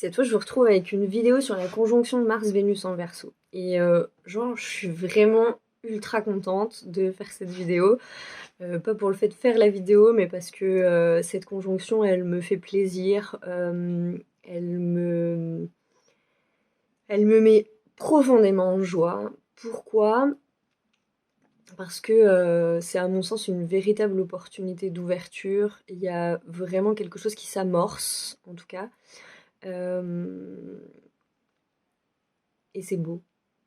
Cette fois, je vous retrouve avec une vidéo sur la conjonction de Mars-Vénus en Verseau. Et genre, je suis vraiment ultra contente de faire cette vidéo. Pas pour le fait de faire la vidéo, mais parce que cette conjonction, elle me fait plaisir. Elle me met profondément en joie. Pourquoi? Parce que c'est à mon sens une véritable opportunité d'ouverture. Il y a vraiment quelque chose qui s'amorce, en tout cas. Et c'est beau.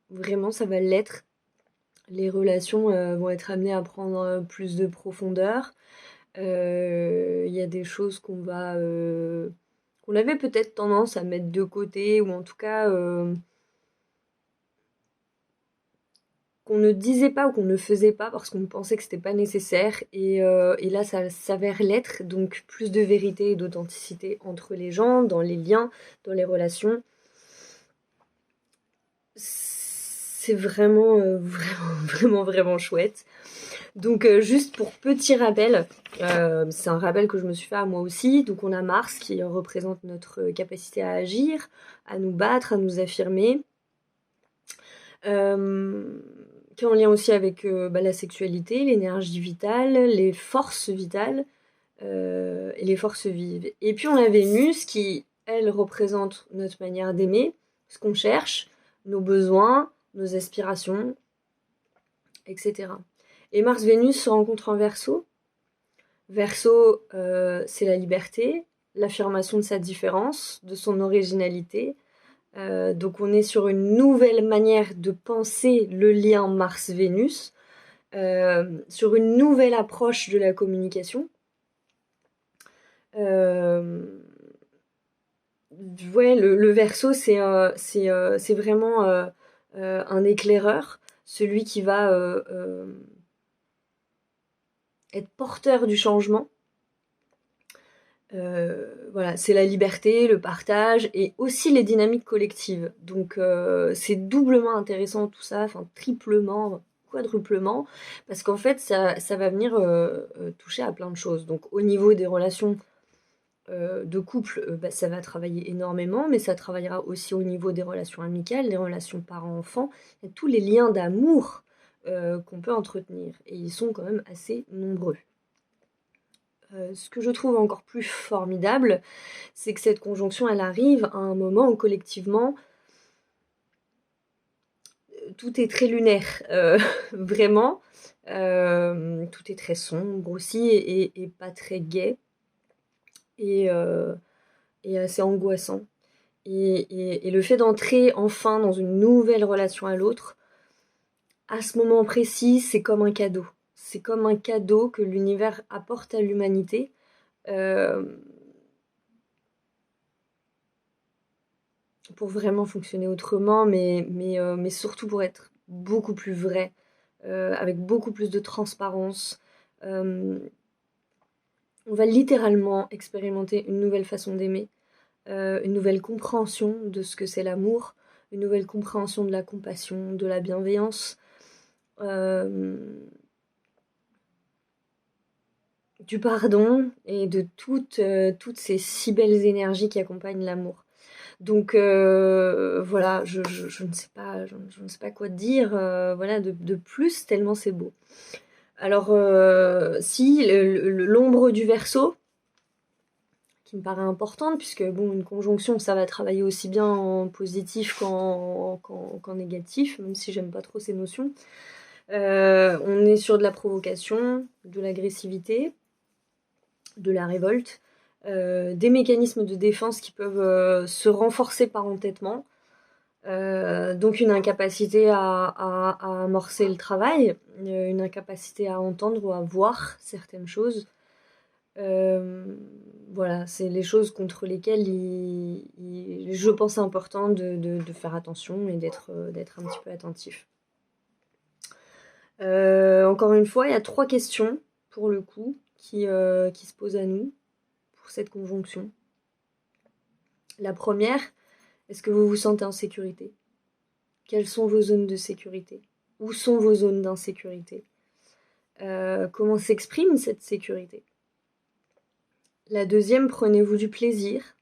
Vraiment, ça va l'être. Les relations vont être amenées à prendre plus de profondeur. Il y a des choses qu'on avait peut-être tendance à mettre de côté, ou en tout cas qu'on ne disait pas ou qu'on ne faisait pas parce qu'on pensait que c'était pas nécessaire. Et là, ça s'avère l'être. Donc plus de vérité et d'authenticité entre les gens, dans les liens, dans les relations. C'est vraiment, vraiment chouette. Donc juste pour petit rappel, c'est un rappel que je me suis fait à moi aussi. Donc on a Mars qui représente notre capacité à agir, à nous battre, à nous affirmer. Qui est en lien aussi avec la sexualité, l'énergie vitale, les forces vitales et les forces vives. Et puis on a Vénus qui, elle, représente notre manière d'aimer, ce qu'on cherche, nos besoins, nos aspirations, etc. Et Mars-Vénus se rencontrent en Verseau. Verseau, c'est la liberté, l'affirmation de sa différence, de son originalité. Donc on est sur une nouvelle manière de penser le lien Mars-Vénus, sur une nouvelle approche de la communication. Ouais, le Verseau, c'est vraiment un éclaireur, celui qui va être porteur du changement. Voilà, c'est la liberté, le partage et aussi les dynamiques collectives. Donc c'est doublement intéressant tout ça, enfin triplement, quadruplement, parce qu'en fait ça va venir toucher à plein de choses. Donc au niveau des relations de couple, ça va travailler énormément, mais ça travaillera aussi au niveau des relations amicales, des relations parents-enfants, et tous les liens d'amour qu'on peut entretenir. Et ils sont quand même assez nombreux. Ce que je trouve encore plus formidable, c'est que cette conjonction, elle arrive à un moment où collectivement, tout est très lunaire, vraiment. Tout est très sombre aussi et pas très gai et assez angoissant. Et le fait d'entrer enfin dans une nouvelle relation à l'autre, à ce moment précis, c'est comme un cadeau. C'est comme un cadeau que l'univers apporte à l'humanité. Pour vraiment fonctionner autrement, mais surtout pour être beaucoup plus vrai, avec beaucoup plus de transparence. On va littéralement expérimenter une nouvelle façon d'aimer, une nouvelle compréhension de ce que c'est l'amour, une nouvelle compréhension de la compassion, de la bienveillance, du pardon et de toutes ces si belles énergies qui accompagnent l'amour. Donc voilà, je ne sais pas, je ne sais pas quoi dire voilà, de plus, tellement c'est beau. Alors si, l'ombre du Verseau, qui me paraît importante, puisque bon, une conjonction, ça va travailler aussi bien en positif qu'en négatif, même si j'aime pas trop ces notions. On est sur de la provocation, de l'agressivité, de la révolte, des mécanismes de défense qui peuvent se renforcer par entêtement, donc une incapacité à amorcer le travail, une incapacité à entendre ou à voir certaines choses. Voilà, c'est les choses contre lesquelles je pense important de faire attention et d'être un petit peu attentif. Encore une fois, il y a 3 questions, pour le coup, qui se posent à nous pour cette conjonction. La première, est-ce que vous vous sentez en sécurité? Quelles sont vos zones de sécurité? Où sont vos zones d'insécurité? Comment s'exprime cette sécurité? La deuxième, prenez-vous du plaisir?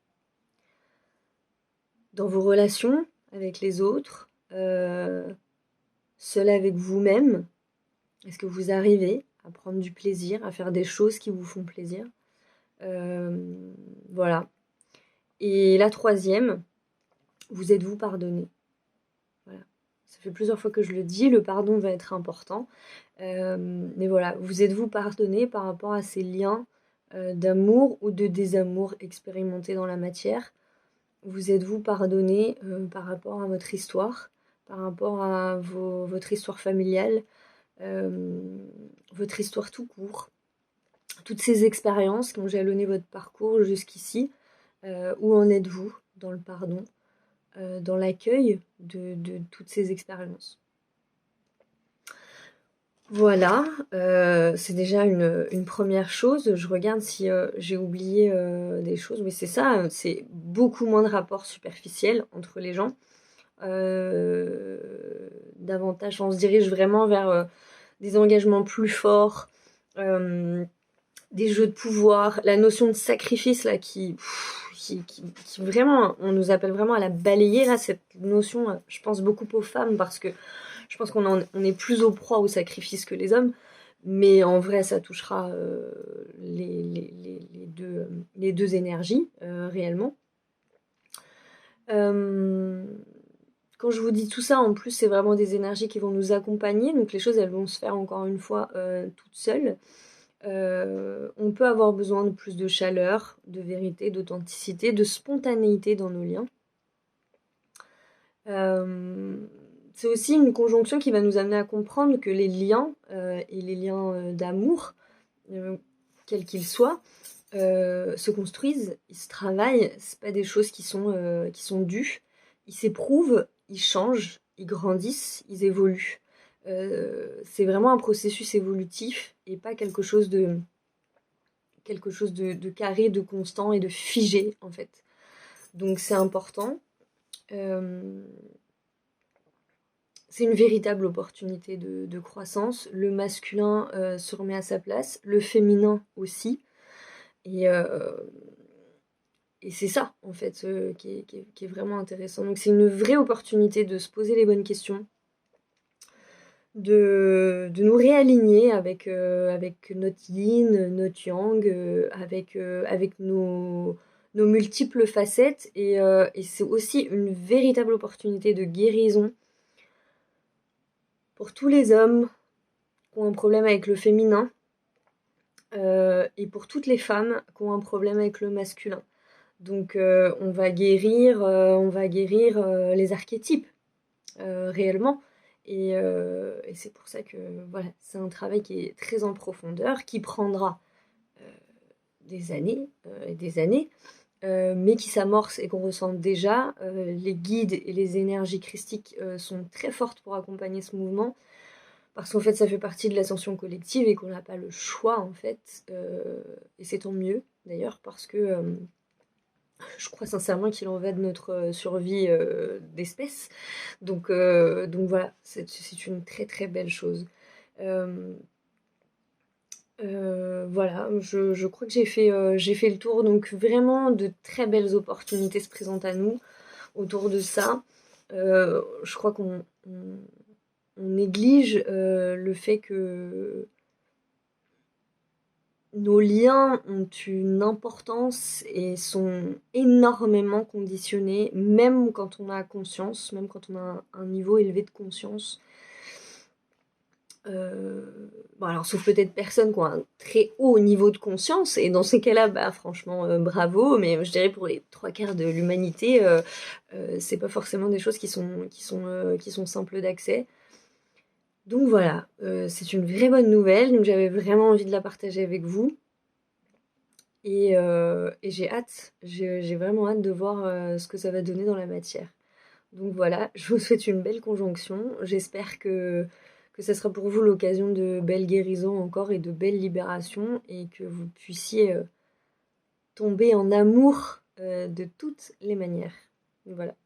dans vos relations avec les autres, seul avec vous-même. Est-ce que vous arrivez à prendre du plaisir, à faire des choses qui vous font plaisir? Voilà. Et la troisième, vous êtes-vous pardonné? Voilà. Ça fait plusieurs fois que je le dis, le pardon va être important. Mais voilà, vous êtes-vous pardonné par rapport à ces liens d'amour ou de désamour expérimentés dans la matière? Vous êtes-vous pardonné par rapport à votre histoire, par rapport à votre histoire familiale, votre histoire tout court, toutes ces expériences qui ont jalonné votre parcours jusqu'ici? Où en êtes-vous dans le pardon, dans l'accueil de toutes ces expériences? Voilà, c'est déjà une première chose. Je regarde si j'ai oublié des choses, mais c'est ça, c'est beaucoup moins de rapports superficiels entre les gens. Davantage, on se dirige vraiment vers des engagements plus forts, des jeux de pouvoir, la notion de sacrifice là qui vraiment, on nous appelle vraiment à la balayer là, cette notion, je pense beaucoup aux femmes parce que je pense on est plus aux proies au sacrifice que les hommes, mais en vrai ça touchera les deux énergies réellement. Quand je vous dis tout ça, en plus c'est vraiment des énergies qui vont nous accompagner, donc les choses elles vont se faire encore une fois toutes seules. On peut avoir besoin de plus de chaleur, de vérité, d'authenticité, de spontanéité dans nos liens. C'est aussi une conjonction qui va nous amener à comprendre que les liens et les liens d'amour, quels qu'ils soient, se construisent, ils se travaillent. C'est pas des choses qui sont dues. Ils s'éprouvent, ils changent, ils grandissent, ils évoluent. C'est vraiment un processus évolutif et pas quelque chose de carré, de constant et de figé en fait. Donc c'est important. C'est une véritable opportunité de croissance. Le masculin se remet à sa place, le féminin aussi. Et c'est ça, en fait, qui est vraiment intéressant. Donc c'est une vraie opportunité de se poser les bonnes questions, de nous réaligner avec notre yin, notre yang, avec nos multiples facettes. Et c'est aussi une véritable opportunité de guérison pour tous les hommes qui ont un problème avec le féminin et pour toutes les femmes qui ont un problème avec le masculin. Donc on va guérir les archétypes réellement. Et c'est pour ça que voilà, c'est un travail qui est très en profondeur, qui prendra des années et des années, mais qui s'amorce et qu'on ressent déjà. Les guides et les énergies christiques sont très fortes pour accompagner ce mouvement, parce qu'en fait ça fait partie de l'ascension collective et qu'on n'a pas le choix en fait. Et c'est tant mieux d'ailleurs, parce que je crois sincèrement qu'il en va de notre survie d'espèce. Donc voilà, c'est une très très belle chose. Voilà, je crois que j'ai fait le tour. Donc vraiment de très belles opportunités se présentent à nous autour de ça. Je crois qu'on néglige le fait que nos liens ont une importance et sont énormément conditionnés, même quand on a conscience, même quand on a un niveau élevé de conscience. Bon, alors sauf peut-être personnes qui ont un très haut niveau de conscience, et dans ces cas-là, bah franchement, bravo, mais je dirais pour les 3/4 de l'humanité, c'est pas forcément des choses qui sont simples d'accès. Donc voilà, c'est une vraie bonne nouvelle, donc j'avais vraiment envie de la partager avec vous. Et j'ai vraiment hâte de voir ce que ça va donner dans la matière. Donc voilà, je vous souhaite une belle conjonction. J'espère que ça sera pour vous l'occasion de belles guérisons encore et de belles libérations, et que vous puissiez tomber en amour de toutes les manières. Voilà.